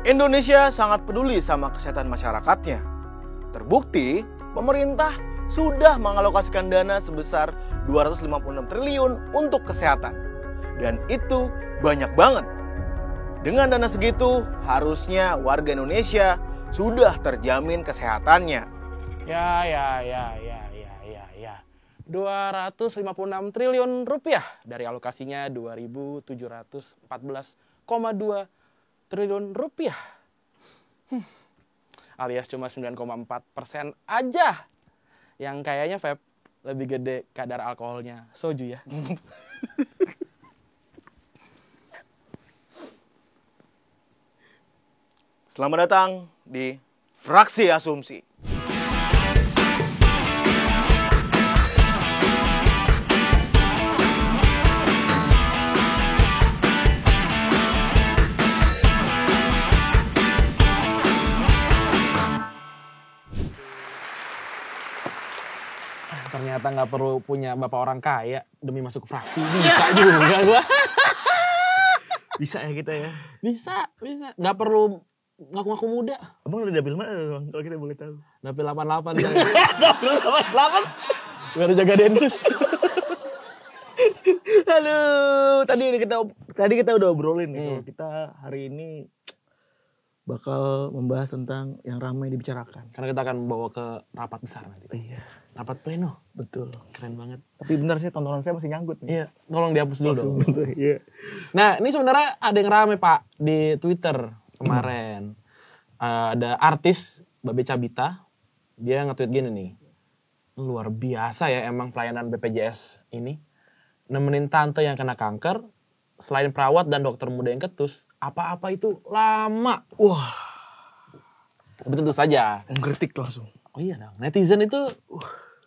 Indonesia sangat peduli sama kesehatan masyarakatnya. Terbukti, pemerintah sudah mengalokasikan dana sebesar 256 triliun untuk kesehatan. Dan itu banyak banget. Dengan dana segitu, harusnya warga Indonesia sudah terjamin kesehatannya. Ya. 256 triliun rupiah dari alokasinya 2.714,2 triliun rupiah. Alias cuma 9,4% aja. Yang kayaknya vape lebih gede kadar alkoholnya soju ya. Selamat datang di Fraksi Asumsi. Ternyata nggak perlu punya bapak orang kaya demi masuk fraksi. Bisa juga gua. Bisa ya kita ya? Bisa. Nggak perlu ngaku-ngaku muda. Abang udah dapil mana bang? Kalau kita boleh tahu. Dapil 88. Dapil 88? Baru jaga Densus. Halo, tadi kita udah obrolin nih kalau kita hari ini bakal membahas tentang yang ramai dibicarakan. Karena kita akan membawa ke rapat besar nanti. Iya. Rapat pleno. Betul. Keren banget. Tapi benar sih tontonan saya masih nyangkut nih. Iya, tolong dihapus dulu dong. Iya. Nah, ini sebenarnya ada yang rame Pak di Twitter kemarin. Ada artis Babe Cabita, dia nge-tweet gini nih. Luar biasa ya emang pelayanan BPJS ini. Nemenin tante yang kena kanker, selain perawat dan dokter muda yang ketus, apa-apa itu lama. Wah. Tapi tentu saja. Mengkritik langsung. Oh iya dong, netizen itu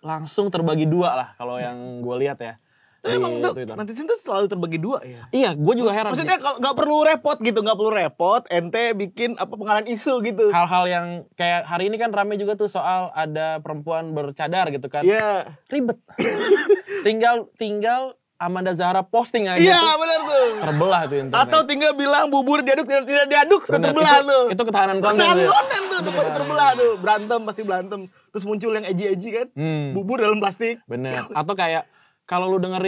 langsung terbagi dua lah kalau yang gue lihat ya. Emang netizen tuh selalu terbagi dua ya? Iya, gue juga heran. Maksudnya kalau nggak perlu repot, ente bikin apa pengalihan isu gitu. Hal-hal yang kayak hari ini kan rame juga tuh soal ada perempuan bercadar gitu kan. Iya. Ribet. tinggal Amanda Zahra posting aja. Iya, tuh, benar tuh. terbelah tuh internet. Atau tinggal bilang bubur diaduk tidak diaduk, sudah terbelah tuh. Itu ketahanan konten. Ketahanan tuh. konten tuh, pasti terbelah tuh. Pasti berantem. Terus muncul yang edgy kan. Bubur dalam plastik. Bener. Atau kayak kalau lu gak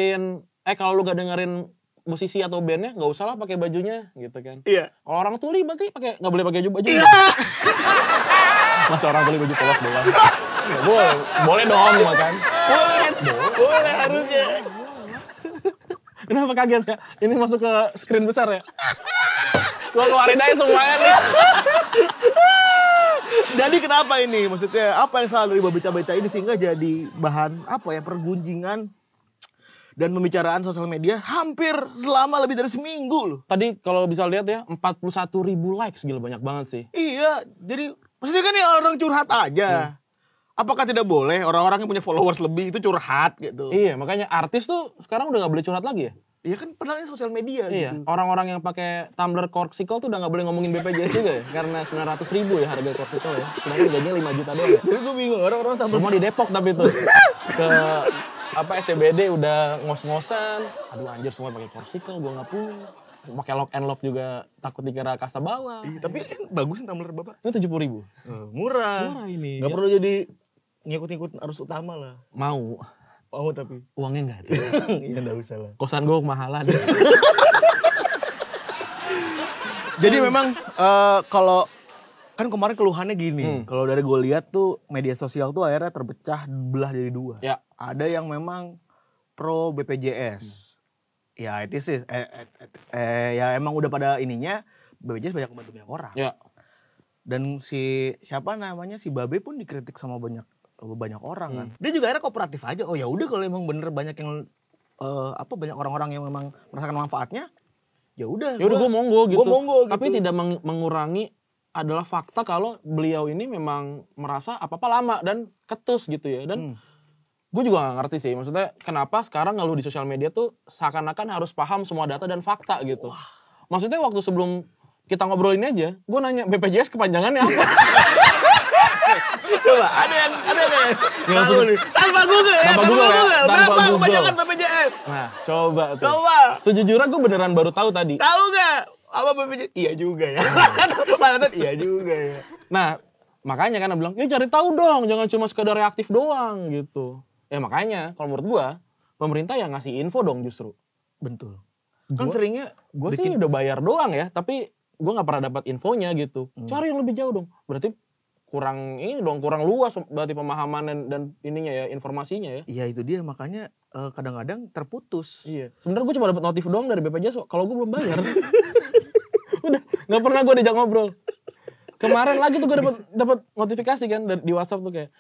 dengerin musisi atau bandnya, nggak usah lah pakai bajunya gitu kan. Iya. Kalau orang tuli berarti nggak boleh pakai baju. Iya. Masa orang tuli baju polos doang. boleh dong kan. Boleh harusnya. Kenapa kaget ya? Ini masuk ke screen besar ya? Gua keluarin aja semuanya nih. Jadi kenapa ini? Maksudnya apa yang salah dari Babe Cabita ini sehingga jadi bahan pergunjingan dan pembicaraan sosial media hampir selama lebih dari seminggu loh. Tadi kalau bisa lihat ya 41.000 likes, gila banyak banget sih. Iya, jadi maksudnya kan ya orang curhat aja. Apakah tidak boleh orang-orang yang punya followers lebih itu curhat gitu? Iya, makanya artis tuh sekarang udah gak boleh curhat lagi ya? Iya kan padahal ini sosial media Iya, gitu. orang-orang yang pakai Tumblr Corksicle tuh udah gak boleh ngomongin BPJS juga ya? Karena 900.000 ya harga Corksicle ya. Sedangkan gajinya 5 juta doang ya. Jadi gue bingung orang-orang sampai Rumah di Depok tapi tuh. Ke SCBD udah ngos-ngosan. Aduh anjir semua pakai Corksicle, gue gak punya. Pakai lock and lock juga takut dikira kasta bawah. Iya, tapi bagus nih Tumblr Bapak. Ini 70.000. Murah. Murah ini. Gak perlu jadi ngikut-ngikut arus utama lah. Mau Tapi uangnya nggak ada. iya nggak usah lah. Kosan gue kemahalan. Jadi memang kalau kan kemarin keluhannya gini, kalau dari gue lihat tuh media sosial tuh akhirnya terpecah belah jadi dua. Ya. Ada yang memang pro BPJS. Ya itu sih, ya emang udah pada ininya BPJS banyak membantu banyak orang. Ya. Dan si Babe pun dikritik sama banyak orang kan. Dia juga akhirnya kooperatif aja. Oh ya udah kalau emang bener banyak yang banyak orang-orang yang memang merasakan manfaatnya, ya udah gue monggo gitu. Tapi gitu. tidak mengurangi adalah fakta kalau beliau ini memang merasa apa-apa lama dan ketus gitu ya. Dan gue juga gak ngerti sih, maksudnya kenapa sekarang ngeluh di sosial media tuh seakan-akan harus paham semua data dan fakta gitu. Maksudnya waktu sebelum kita ngobrol ini aja, gue nanya BPJS kepanjangannya apa? Coba, ada yang tahu nih. Tanpa Google. Berapa kepanjangan BPJS? Nah, coba tuh. Coba. Sejujurnya gue beneran baru tahu tadi. Tahu nggak? Apa BPJS? Iya juga ya. Pak iya juga ya. Nah, makanya kan dia bilang, ya cari tahu dong, jangan cuma sekedar reaktif doang gitu. Ya makanya, kalau menurut gua, pemerintah yang ngasih info dong justru. Betul. Kan seringnya Gue sih udah bayar doang ya, tapi gue nggak pernah dapat infonya gitu. Cari yang lebih jauh dong. Berarti kurang luas berarti pemahaman dan ininya ya, informasinya ya. Iya itu dia, makanya kadang-kadang terputus. Iya. Sebenarnya gue cuma dapat notif doang dari BPJS kalau gue belum bayar. Udah nggak pernah gue diajak ngobrol. Kemarin lagi tuh gue dapat notifikasi kan di WhatsApp tuh kayak,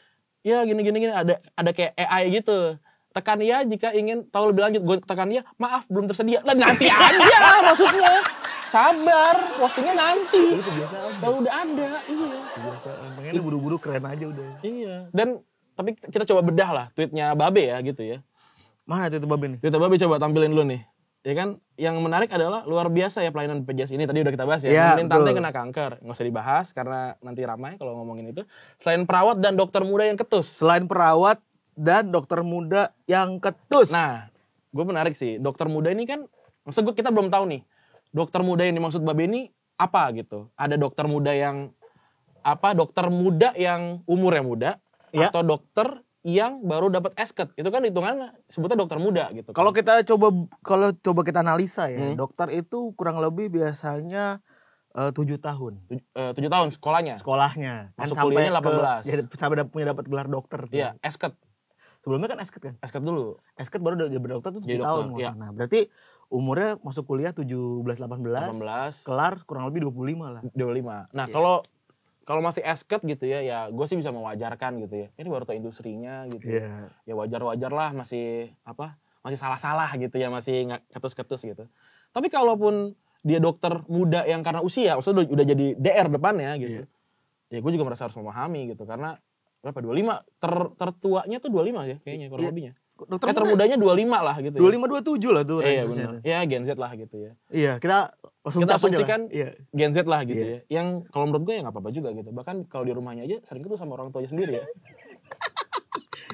ya gini ada kayak AI gitu. Tekan ya jika ingin tahu lebih lanjut. Gue tekan ya, maaf belum tersedia. Lah nanti aja maksudnya. Sabar, postingnya nanti. Kalau udah ada, iya. Kebiasaan. Pengennya buru-buru keren aja udah. Iya. Dan tapi kita coba bedah lah tweetnya Babe ya gitu ya. Mana tweet Babe nih? Tweet Babe coba tampilin dulu nih. Ya kan, yang menarik adalah luar biasa ya pelayanan BPJS ini. Tadi udah kita bahas ya. Nemenin tante kena kanker. Nggak usah dibahas karena nanti ramai kalau ngomongin itu. Selain perawat dan dokter muda yang ketus. Selain perawat dan dokter muda yang ketus. Nah, gue menarik sih. Dokter muda ini kan, maksud gue kita belum tahu nih. Dokter muda yang dimaksud Babe ini apa gitu. Ada dokter muda yang umurnya muda. Ya. Atau dokter yang baru dapat esket. Itu kan hitungannya sebutnya dokter muda gitu. Kalau coba kita analisa ya. Dokter itu kurang lebih biasanya 7 tahun. 7 tahun sekolahnya. Kan Masuk kuliahnya 18. Sampai punya dapat gelar dokter. Iya, esket. Sebelumnya kan esket kan? Esket dulu. Esket baru jadi dokter tuh 7 jadi tahun. Dokter, iya. Nah, berarti umurnya masuk kuliah 17-18. Kelar kurang lebih 25 lah. 25. Nah, kalau masih esket gitu ya gue sih bisa mewajarkan gitu ya. Ini baru tau industrinya gitu. Yeah. Ya wajar-wajar lah masih salah-salah gitu ya, masih nggak ketus-ketus gitu. Tapi kalaupun dia dokter muda yang karena usia, maksudnya udah jadi DR depannya gitu. Yeah. Ya gue juga merasa harus memahami gitu karena berapa 25 tertuanya tuh 25 ya kayaknya kurang lebihnya. Dokter termudanya 25 lah gitu 25 27 lah tuh. Iya benar. Ya Gen Z lah gitu ya. Iya, kita asumsikan Gen Z lah gitu ya. Yang kalau menurut gue ya enggak apa-apa juga gitu. Bahkan kalau di rumahnya aja sering ketemu sama orang tuanya sendiri ya.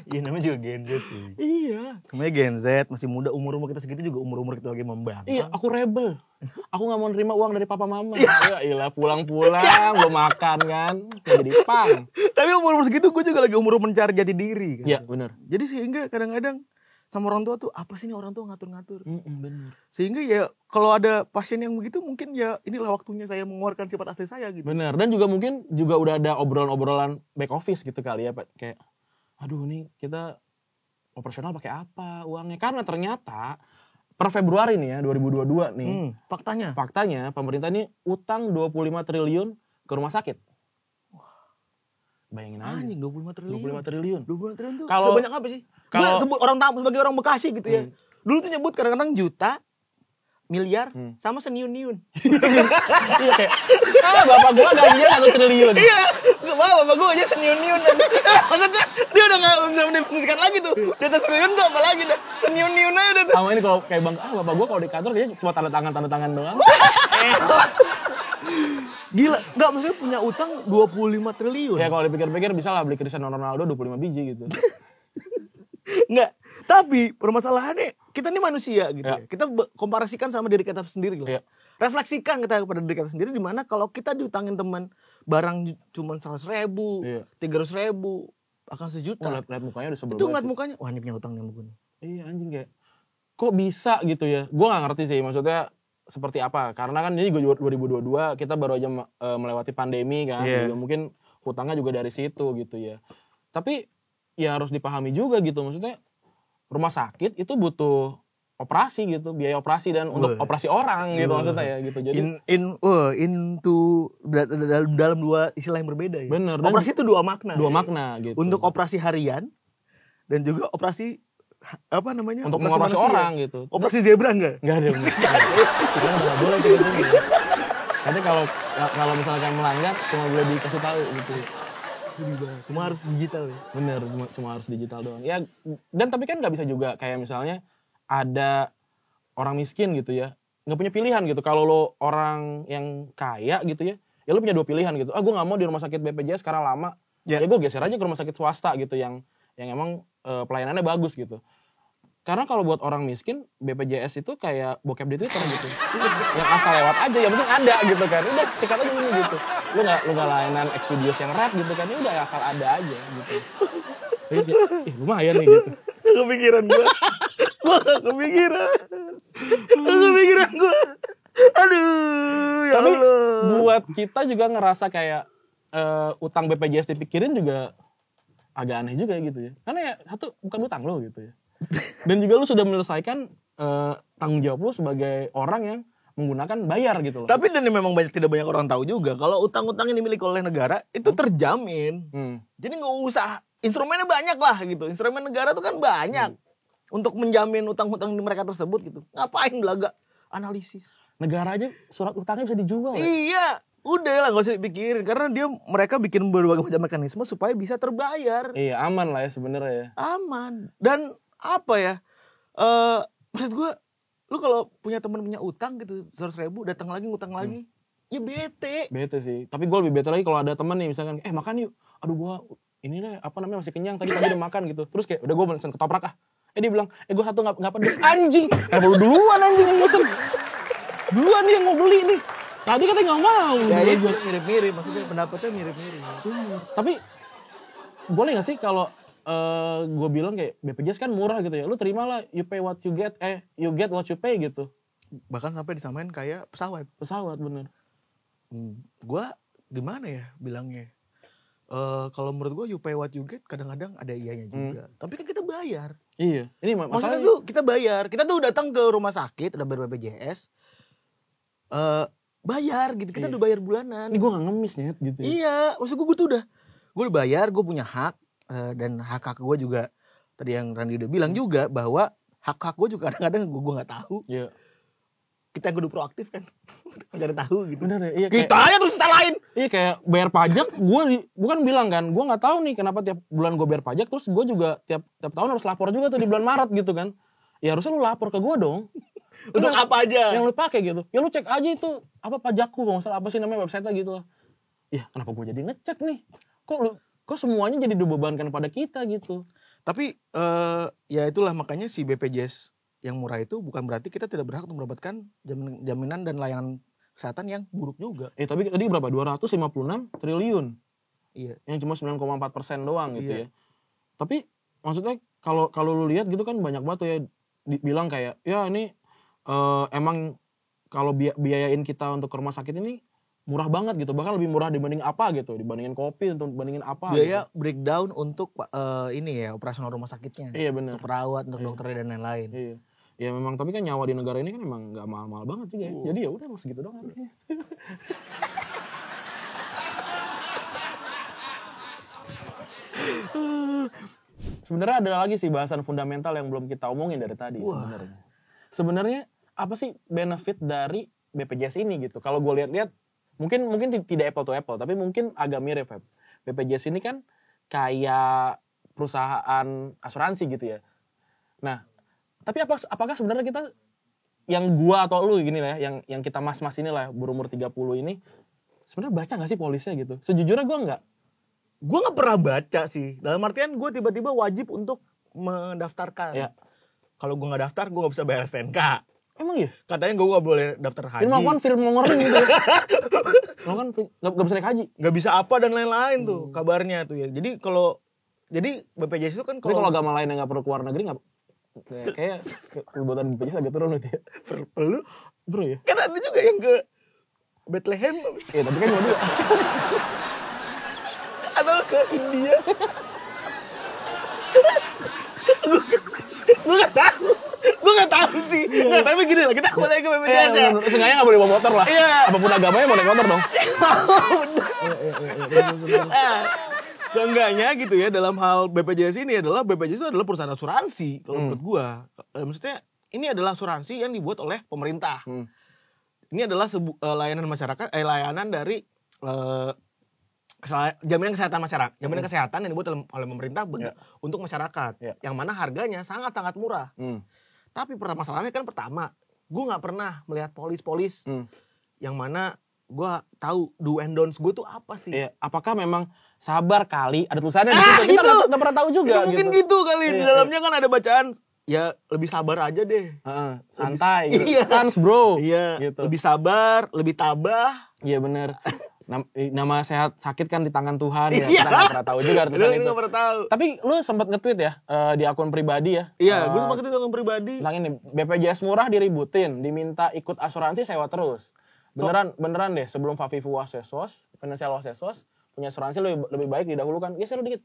Iya namanya juga Gen Z sih. Iya. Namanya Gen Z, masih muda, umur-umur kita segitu juga umur-umur kita lagi membangkang. Iya, aku rebel. Aku gak mau nerima uang dari papa mama. Ya iyalah pulang-pulang gue makan kan. Jadi pang. Tapi umur-umur segitu gue juga lagi umur mencari jati diri kan. Iya, benar. Jadi sehingga kadang-kadang sama orang tua tuh apa sih nih orang tua ngatur-ngatur. Benar. Sehingga ya kalau ada pasien yang begitu mungkin ya inilah waktunya saya mengeluarkan sifat asli saya gitu. Benar. Dan juga mungkin juga udah ada obrolan-obrolan back office gitu kali ya Pak. Kayak aduh nih kita operasional pakai apa uangnya, karena ternyata per Februari nih ya 2022 nih faktanya pemerintah ini utang 25 triliun ke rumah sakit. Bayangin aja. Anjing 25 triliun. 25 triliun. 25 triliun tuh kalau sebanyak apa sih? Kalau sebut sebagai orang Bekasi gitu ya. Dulu tuh nyebut kadang-kadang juta, miliar, sama seniun-niun. Iya kayak bapak gua gajinya 1 triliun. Iya, bapak gua aja seniun-niun. Maksudnya dia udah gak bisa mendefinisikan lagi tuh. Di atas triliun tuh apa lagi dah. Seniun-niun aja dah. Sama ini kalau kayak bang, bapak gua kalau di kantor kayaknya cuma tanda tangan doang. Gila, enggak maksudnya punya utang 25 triliun. Ya kalau dipikir-pikir bisa lah beli Cristiano Ronaldo 25 biji gitu. Enggak, tapi permasalahannya kita ini manusia gitu ya. Kita komparasikan sama diri kita sendiri gitu. Ya. Refleksikan kita kepada diri kita sendiri di mana kalau kita diutangin teman barang cuma 100.000, 300.000, akan sejuta. Oh, lihat mukanya udah sebel. Itu ngeliat mukanya, wah ini punya utang nih sama gue. Iya anjing kayak kok bisa gitu ya. Gue gak ngerti sih maksudnya seperti apa. Karena kan ini 2022 kita baru aja melewati pandemi kan. Juga mungkin hutangnya juga dari situ gitu ya. Tapi ya harus dipahami juga gitu. Maksudnya rumah sakit itu butuh operasi gitu, biaya operasi dan untuk operasi orang gitu maksudnya ya gitu. Jadi dalam dua istilah yang berbeda ya. Bener. Operasi itu dua makna. Dua makna gitu. Untuk operasi harian dan juga operasi apa namanya? Untuk mengoperasi orang gitu. Operasi zebra enggak? Enggak ada. Kita enggak boleh gitu. Jadi kalau misalkan melanggar cuma boleh dikasih tahu gitu. Cuma harus digital ya. Bener, cuma harus digital doang. Ya, dan tapi kan nggak bisa juga kayak misalnya ada orang miskin gitu ya, nggak punya pilihan gitu. Kalau lo orang yang kaya gitu ya lo punya 2 pilihan gitu. Gue nggak mau di rumah sakit BPJS karena lama. Ya gue geser aja ke rumah sakit swasta gitu yang emang pelayanannya bagus gitu. Karena kalau buat orang miskin, BPJS itu kayak bokep di Twitter gitu. Yang asal lewat aja, yang penting ada gitu kan. Udah, sikat aja ini gitu. Lu nggak layanan Xvideos yang rat gitu kan. Ya udah asal ada aja gitu. Ih, lumayan nih gitu. Kepikiran gue. Gue gak kepikiran. Kepikiran gue. Aduh, ya Tapi Allah. buat kita juga ngerasa kayak utang BPJS dipikirin juga agak aneh juga gitu ya. Karena ya satu bukan utang lo gitu ya. Dan juga lu sudah menyelesaikan tanggung jawab lu sebagai orang yang menggunakan bayar gitu loh. Tapi dan memang tidak banyak orang tahu juga kalau utang-utang yang dimiliki oleh negara itu terjamin. Jadi nggak usah, instrumennya banyak lah gitu. Instrumen negara tuh kan banyak untuk menjamin utang-utang mereka tersebut gitu. Ngapain belaga analisis? Negara aja surat utangnya bisa dijual ya. Iya, udah lah nggak usah dipikirin karena mereka bikin berbagai macam mekanisme supaya bisa terbayar. Iya, aman lah ya sebenarnya ya. Aman. Dan apa ya? Maksud gue, lu kalau punya teman punya utang gitu 100.000 datang lagi ngutang lagi, ya bete. Bete sih. Tapi gue lebih bete lagi kalau ada teman nih misalkan, makan yuk. Aduh gue ini deh apa namanya masih kenyang tadi udah makan gitu. Terus kayak udah gue pesen ketoprak ah. Dia bilang, gue satu nggak pedes. Anjing. Lu duluan anjing yang pesen. Duluan dia yang mau beli nih. Tadi katanya nggak mau. Ya itu mirip-mirip, maksudnya pendapatnya mirip-mirip. Tapi boleh nggak sih kalau gue bilang kayak BPJS kan murah gitu ya. Lu terimalah, you pay what you get, you get what you pay gitu. Bahkan sampai disamain kayak pesawat. Pesawat bener. Gue gimana ya bilangnya? Kalau menurut gue you pay what you get kadang-kadang ada iyanya juga. Tapi kan kita bayar. Iya. Ini Maksudnya tuh kita bayar. Kita tuh datang ke rumah sakit udah bayar BPJS. Bayar gitu. Kita udah bayar bulanan. Ini gue gak ngemis nih gitu ya. Iya. Maksud gue tuh udah bayar. Gue punya hak. Dan hak-hak gue juga. Tadi yang Randy udah bilang juga. Bahwa hak-hak gue juga kadang-kadang gue gak tahu. Iya. Kita yang kudu proaktif kan. Mencari tahu gitu. Bener ya. Iya, kita aja terus salahin. Iya kayak bayar pajak. Gue bukan bilang kan. Gue gak tahu nih kenapa tiap bulan gue bayar pajak. Terus gue juga tiap tahun harus lapor juga tuh di bulan Maret gitu kan. Ya harusnya lu lapor ke gue dong. Untuk apa aja? Yang lu pakai gitu. Ya lu cek aja itu apa pajakku, kalau nggak salah apa sih namanya website gitu lah. Ya kenapa gue jadi ngecek nih? Kok semuanya jadi dibebankan pada kita gitu. Tapi ya itulah makanya si BPJS yang murah itu bukan berarti kita tidak berhak untuk mendapatkan jaminan dan layanan kesehatan yang buruk juga. Tapi tadi berapa? 256 triliun. Iya. Yang cuma 9,4% doang gitu Iya. ya. Tapi maksudnya kalau lu lihat gitu kan banyak banget tuh ya dibilang kayak ya ini emang kalau biayain kita untuk ke rumah sakit ini murah banget gitu, bahkan lebih murah dibanding apa gitu, dibandingin kopi, untuk dibandingin apa. Biaya gitu. breakdown untuk ini ya operasional rumah sakitnya. Iya benar. Untuk perawat, untuk dokter dan lain-lain. Iya. Ya memang tapi kan nyawa di negara ini kan emang nggak mahal-mahal banget juga ya. Jadi ya udah segitu doang. Sebenarnya ada lagi sih bahasan fundamental yang belum kita omongin dari tadi sebenarnya. Sebenarnya apa sih benefit dari BPJS ini gitu? Kalau gue lihat-lihat mungkin tidak apple to apple, tapi mungkin agak mirip. BPJS ini kan kayak perusahaan asuransi gitu ya. Nah, tapi apakah sebenarnya kita yang gua atau lu gini lah ya, yang kita mas-mas ini lah berumur 30 ini sebenarnya baca enggak sih polisnya gitu? Sejujurnya gua enggak. Gue nggak pernah baca sih. Dalam artian gue tiba-tiba wajib untuk mendaftarkan. Ya. Kalau gue nggak daftar, gue nggak bisa bayar STNK. Emang iya? Katanya gue nggak boleh daftar haji. Ini melakukan film ngeri gitu. Melakukan nggak bisa naik haji. Nggak bisa apa dan lain-lain tuh kabarnya tuh ya. Jadi BPJS itu kan Tapi kalau agama lain yang nggak perlu keluar negeri nggak kayak kebutuhan BPJS agak turun gitu ya. perlu Bro ya. kan ada juga yang ke Bethlehem. Iya tapi kan nggak juga. Atau ke India. Gue nggak tahu sih. Nggak, tapi gini lah, kita kembali ke BPJS ya. Seenggaknya nggak boleh bawa motor lah. Iya. Apapun agamanya mau naik motor dong. Seenggaknya gitu ya, dalam hal BPJS ini BPJS itu adalah perusahaan asuransi kalau menurut gua. Maksudnya ini adalah asuransi yang dibuat oleh pemerintah. Ini adalah layanan masyarakat, layanan dari jaminan kesehatan masyarakat, jaminan kesehatan yang dibuat oleh pemerintah untuk masyarakat, yang mana harganya sangat-sangat murah. Tapi masalahnya kan pertama, gue nggak pernah melihat polis-polis yang mana gue tahu do and don'ts gue tuh apa sih? Iya. Apakah memang sabar kali ada tulisannya di situ? Kita nggak pernah tahu juga. Mungkin gitu kali. Di dalamnya kan ada bacaan ya lebih sabar aja deh. Santai gitu. Iya. Sans bro. Iya, Gitu. lebih sabar, lebih tabah. Iya bener. Nama sehat sakit kan di tangan Tuhan ya. Iya. Kita gak pernah tahu juga artisan Ini itu. gak pernah tahu. Tapi lu sempat nge-tweet ya di akun pribadi ya. Iya, gue sempat itu akun pribadi. Tentang ini BPJS murah diributin, diminta ikut asuransi sewa terus. Beneran deh sebelum Fafifu Wasesos, finansial Wasesos punya asuransi lebih baik didahulukan. Geser lu dikit.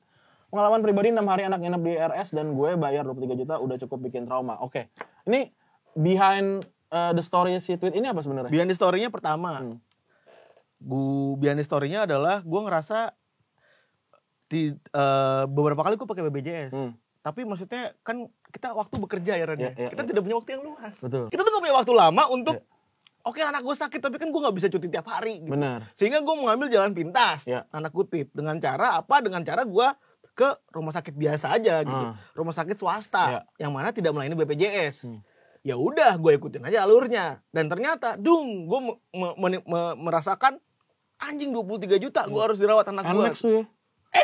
Pengalaman pribadi 6 hari anak nginep di RS dan gue bayar 23 juta udah cukup bikin trauma. Oke. Ini behind the story si tweet ini apa sebenarnya? Behind the story-nya pertama. Behind the story-nya adalah gue ngerasa beberapa kali gue pakai BPJS. Tapi maksudnya kan kita waktu bekerja ya Ren. Kita tidak punya waktu yang luas. Betul. Kita tuh gak punya waktu lama untuk oke, anak gue sakit tapi kan gue gak bisa cuti tiap hari gitu. Benar. Sehingga gue mengambil jalan pintas, anak kutip. Dengan cara apa? Dengan cara gue ke rumah sakit biasa aja gitu. Rumah sakit swasta yang mana tidak melayani BPJS. Ya udah, gue ikutin aja alurnya. Dan ternyata, gue merasakan anjing 23 juta gue harus dirawat anak gue. NMAX tuh ya?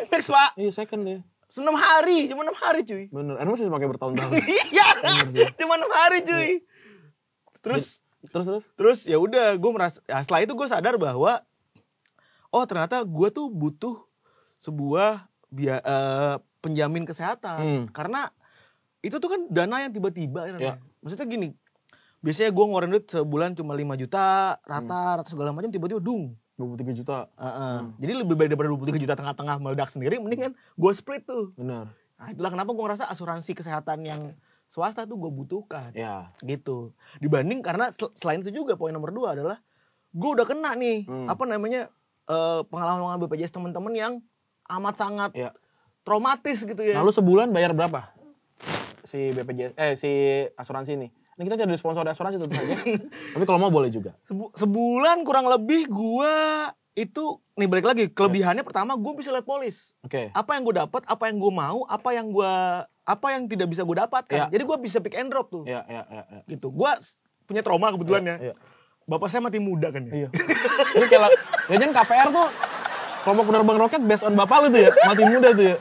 NMAX pak. Iya second ya. 6 hari, cuma 6 hari cuy. Bener, NMAX bisa pakai bertahun-tahun. Iya, cuma 6 hari cuy. Terus ya udah, gue merasa. Setelah itu gue sadar bahwa, oh ternyata gue tuh butuh sebuah penjamin kesehatan. Karena itu tuh kan dana yang tiba-tiba. Ya. Maksudnya gini, biasanya gue ngeluarin duit sebulan cuma 5 juta, rata segala macam, tiba-tiba 23 juta. Jadi lebih baik daripada 23 juta tengah-tengah meledak sendiri, mending kan gue split tuh. Benar. Nah itulah kenapa gue ngerasa asuransi kesehatan yang swasta tuh gue butuhkan. Ya. Gitu. Dibanding karena selain itu juga poin nomor 2 adalah gue udah kena nih, pengalaman BPJS teman-teman yang amat sangat traumatis gitu ya. Nah lu sebulan bayar berapa? Si BPJS, si asuransi ini. Ini kita jadi sponsor asuransi tentu saja. Tapi kalau mau boleh juga. Sebulan kurang lebih gua itu nih balik lagi kelebihannya pertama gua bisa lihat polis. Oke. Apa yang gua dapat, apa yang gua mau, apa yang tidak bisa gua dapatkan. Jadi gua bisa pick and drop tuh. Iya. Gitu. Gua punya trauma kebetulan ya. Bapak saya mati muda kan ya. Iya. Ini kayak jajan KPR tuh kelompok penerbang roket based on bapak lu tuh ya, mati muda tuh ya.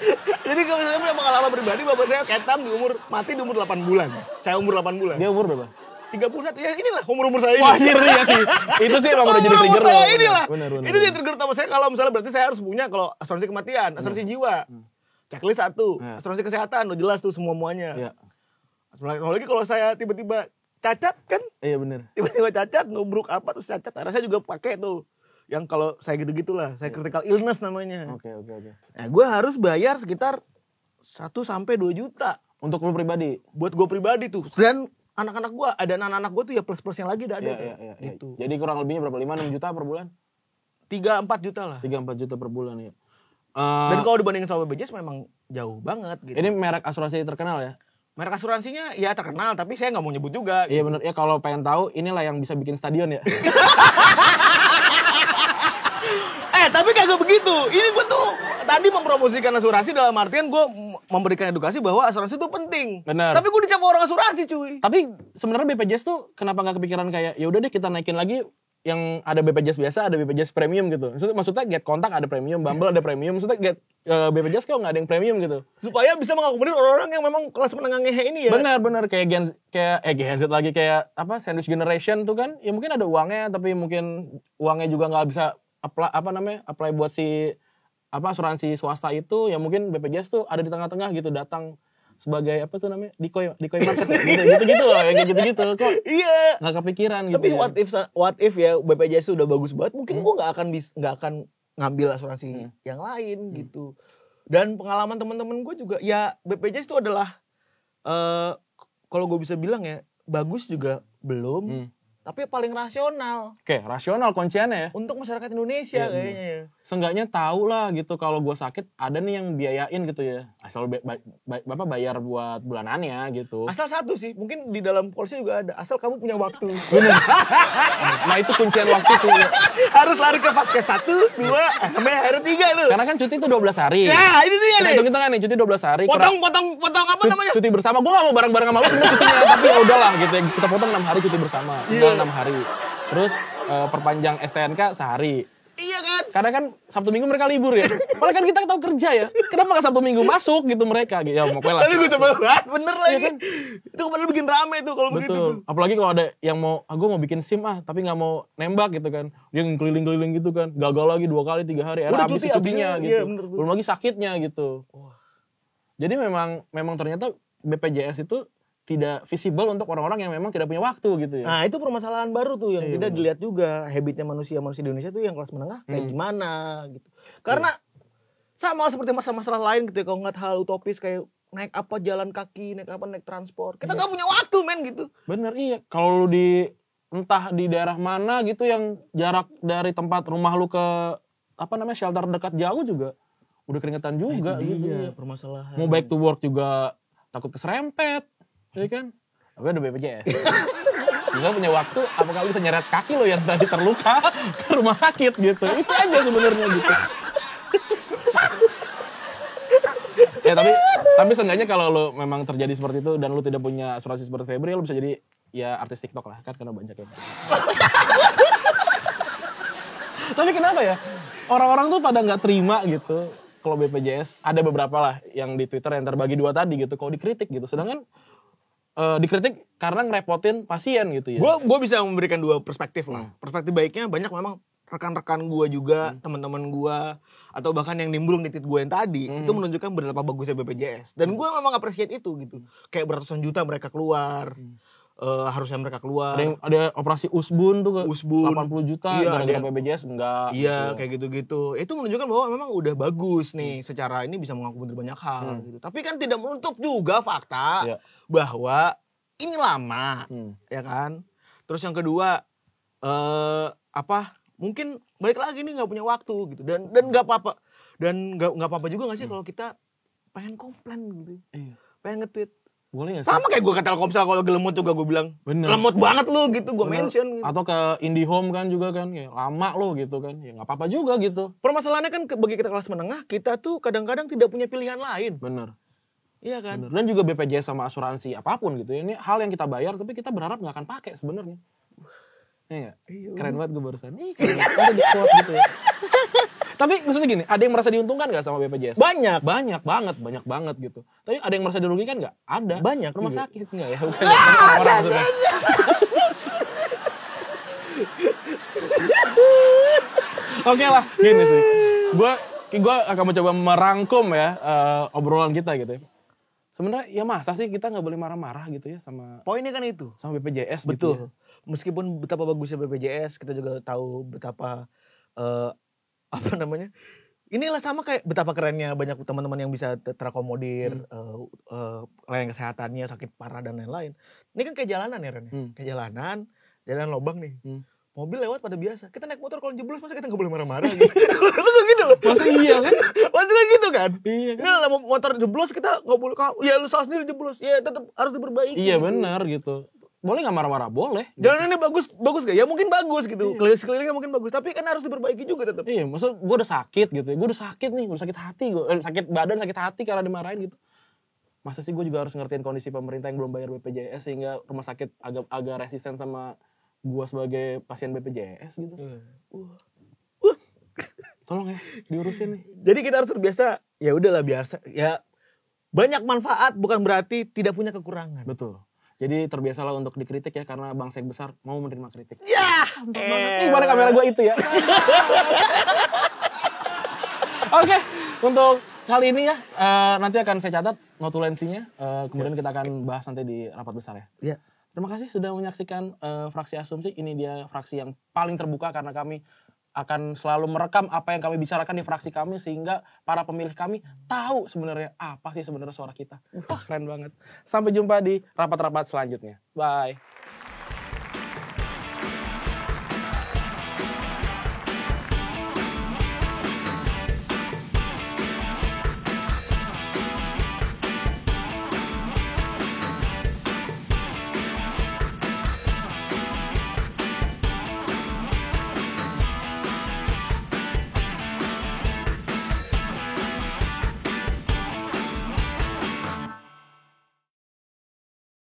Jadi kalau saya punya pengalaman pribadi, bapak saya ketam mati di umur 8 bulan. Saya umur 8 bulan. Dia umur berapa? 31, ya inilah umur saya ini. Wah ya sih. Itu sih emang udah jadi trigger loh. Inilah. Bener. Itu jadi trigger utama saya kalau misalnya berarti saya harus punya kalau asuransi kematian, asuransi jiwa. Checklist 1, asuransi kesehatan, udah jelas tuh semuanya. Iya. Apalagi kalau saya tiba-tiba cacat kan? Iya bener. Tiba-tiba cacat, nubruk apa terus cacat. Akhirnya saya juga pakai tuh. Yang kalau saya gitu-gitu lah, saya critical illness namanya. Oke. Nah, gue harus bayar sekitar 1-2 juta. Untuk lu pribadi? Buat gue pribadi tuh. Dan anak-anak gue, ada anak-anak gue tuh ya plus-plus yang lagi udah ada. Iya. Gitu. Jadi kurang lebihnya berapa? 5-6 juta per bulan? 3-4 juta lah. 3-4 juta per bulan ya. Dan kalau dibandingin sama BPJS memang jauh banget gitu. Ini merek asuransi terkenal ya? Merek asuransinya ya terkenal, tapi saya nggak mau nyebut juga. Iya gitu. Bener, ya kalau pengen tahu inilah yang bisa bikin stadion ya. Tapi kagak begitu. Ini gue tuh tadi mempromosikan asuransi dalam artian gue memberikan edukasi bahwa asuransi itu penting. Bener. Tapi gue dicap orang asuransi cuy. Tapi sebenarnya BPJS tuh kenapa nggak kepikiran kayak ya udah deh kita naikin lagi yang ada BPJS biasa, ada BPJS premium gitu. Maksudnya Get Kontak ada premium, Bumble ada premium. Maksudnya BPJS kok nggak ada yang premium gitu. Supaya bisa mengakomodir orang-orang yang memang kelas menengah ngehe ini ya. Benar kayak Gen Z lagi kayak apa sandwich generation tuh kan. Ya mungkin ada uangnya tapi mungkin uangnya juga nggak bisa apply buat si asuransi swasta itu. Ya mungkin BPJS tuh ada di tengah-tengah gitu datang sebagai apa tuh namanya decoy market gitu loh yang kayak gitu kok nggak kepikiran gitu. Tapi what if ya BPJS udah bagus banget mungkin gue nggak akan ngambil asuransi yang lain gitu. Dan pengalaman teman-teman gue juga ya BPJS itu adalah kalau gue bisa bilang ya bagus juga belum tapi paling rasional. Oke, rasional kunciannya ya. Untuk masyarakat Indonesia kayaknya ya. Seenggaknya tahu lah gitu kalau gue sakit ada nih yang biayain gitu ya. Asal Bapak bayar buat bulanannya gitu. Asal satu sih, mungkin di dalam polisi juga ada. Asal kamu punya waktu. Bener. Nah itu kuncian waktu sih. Harus lari ke vaskes 1, 2, sampai hari 3 lu. Karena kan cuti itu 12 hari. Ya, ini dia nih. Hitung-hitungan nih, cuti 12 hari. Potong apa namanya? Cuti bersama. Gue gak mau bareng-bareng sama lu semua cutinya. Tapi ya udahlah gitu ya. Kita potong 6 hari cuti bersama. 6 hari. Terus perpanjang STNK sehari. Iya kan? Karena kan Sabtu Minggu mereka libur ya. Padahal kan kita tahu kerja ya. Kenapa nggak Sabtu Minggu masuk gitu mereka? Ya mau lah. Tapi gue sebel banget, bener lagi. kan? Itu kemarin bikin rame tuh kalau begitu Betul. tuh. Apalagi kalau ada yang mau, gue mau bikin SIM tapi nggak mau nembak gitu kan. Dia keliling-keliling gitu kan. Gagal lagi 2 kali 3 hari. Udah Habis cuti, cutinya habisnya. gitu. Iya, bener tuh. Belum lagi sakitnya gitu. Jadi memang ternyata BPJS itu tidak visible untuk orang-orang yang memang tidak punya waktu gitu ya. Nah itu permasalahan baru tuh yang Iya, tidak bener. dilihat juga. Habitnya manusia di Indonesia tuh yang kelas menengah kayak gimana gitu. Karena sama seperti masalah-masalah lain gitu ya. Kalau ngeliat hal utopis kayak naik apa jalan kaki, naik transport. Kita nggak punya waktu men gitu. Bener iya. Kalau lu entah di daerah mana gitu yang jarak dari tempat rumah lu ke shelter dekat jauh juga udah keringetan juga gitu. Iya permasalahan. Mau back to work juga takut keserempet, ya kan? Tapi ada BPJS. Nggak punya waktu, apakah bisa nyeret kaki lo yang tadi terluka ke rumah sakit gitu. Itu aja sebenarnya gitu. Ya tapi seenggaknya kalau lo memang terjadi seperti itu dan lo tidak punya asuransi seperti Febri, lo bisa jadi ya artis TikTok lah kan karena banyak yang. Tapi kenapa ya? Orang-orang tuh pada nggak terima gitu. Kalau BPJS ada beberapa lah yang di Twitter yang terbagi 2 tadi gitu. Kalau dikritik gitu, sedangkan dikritik karena ngerepotin pasien gitu ya. Gue bisa memberikan 2 perspektif lah. Perspektif baiknya banyak memang rekan-rekan gue juga, teman-teman gue, atau bahkan yang nimbrung di tweet gue yang tadi, itu menunjukkan betapa bagusnya BPJS. Dan gue memang appreciate itu gitu. Kayak beratusan juta mereka keluar. Harusnya mereka keluar. Ada operasi Usbun tuh Usbun. 80 juta Iya, gara-gara ada. BPJS enggak. Iya gitu. kayak gitu-gitu. Itu menunjukkan bahwa memang udah bagus nih. Secara ini bisa mengakomodir banyak hal gitu. Tapi kan tidak menutup juga fakta Iya. bahwa ini lama, ya kan. Terus yang kedua mungkin balik lagi nih nggak punya waktu gitu. Dan nggak apa-apa. Dan nggak apa-apa juga nggak sih kalau kita pengen komplain gitu. Iya. Pengen nge-tweet. Boleh gak sih? Sama kayak gue ke Telkomsel kalau lemot juga gue bilang. Bener. Lemot banget lu gitu, gue Bener. mention gitu. Atau ke IndiHome kan juga kan, ya, lama lo gitu kan, ya nggak apa-apa juga gitu. Permasalahannya kan bagi kita kelas menengah, kita tuh kadang-kadang tidak punya pilihan lain. Bener. Iya kan? Bener. Dan juga BPJS sama asuransi apapun gitu ya, ini hal yang kita bayar tapi kita berharap nggak akan pakai sebenarnya. Iya nggak? Keren banget gue barusan. Keren banget. Ada di quote gitu ya. Tapi maksudnya gini, ada yang merasa diuntungkan nggak sama BPJS? Banyak. Banyak banget gitu. Tapi ada yang merasa dirugikan nggak? Ada. Banyak Rumah juga. sakit nggak ya? Bukan orang-orang maksudnya. Oke lah, gini sih. Gue akan mencoba merangkum ya obrolan kita gitu ya. Sebenarnya ya masa sih kita nggak boleh marah-marah gitu ya sama Poinnya kan itu. BPJS Betul. gitu ya. Meskipun betapa bagusnya BPJS, kita juga tahu betapa inilah sama kayak betapa kerennya banyak teman-teman yang bisa terakomodir layanan kesehatannya, sakit parah dan lain-lain. Ini kan kayak jalanan ya Ren. Kayak jalan lobang nih. Mobil lewat pada biasa. Kita naik motor kalau jeblos masa kita nggak boleh marah-marah gitu. Maksudnya gitu loh. Masa iya kan? Maksudnya gitu kan? Iya kan? Ini lah motor jeblos kita nggak boleh. Ya lu salah sendiri jeblos. Ya tetap harus diperbaiki. Iya gitu. benar gitu. Boleh nggak marah-marah? Boleh. Jalanannya bagus gak? Ya mungkin bagus gitu. Sekelilingnya mungkin bagus. Tapi kan harus diperbaiki juga tetap. Iya, maksud gue udah sakit gitu ya. Gue udah sakit nih, udah sakit hati gue. Sakit badan, sakit hati karena dimarahin gitu. Masa sih gue juga harus ngertiin kondisi pemerintah yang belum bayar BPJS sehingga rumah sakit agak resisten sama gue sebagai pasien BPJS gitu. Tolong ya, diurusin nih. Jadi kita harus terbiasa, ya udahlah biasa. Ya banyak manfaat bukan berarti tidak punya kekurangan. Betul. Jadi terbiasalah untuk dikritik ya karena bangsa yang besar mau menerima kritik. Ya, Gimana kamera gue itu ya? Oke, untuk kali ini ya nanti akan saya catat notulensinya. Kemudian kita akan bahas nanti di rapat besar ya. Iya. Terima kasih sudah menyaksikan fraksi asumsi. Ini dia fraksi yang paling terbuka karena kami akan selalu merekam apa yang kami bicarakan di fraksi kami sehingga para pemilih kami tahu sebenarnya apa sih sebenarnya suara kita. Wah, keren banget. Sampai jumpa di rapat-rapat selanjutnya. Bye.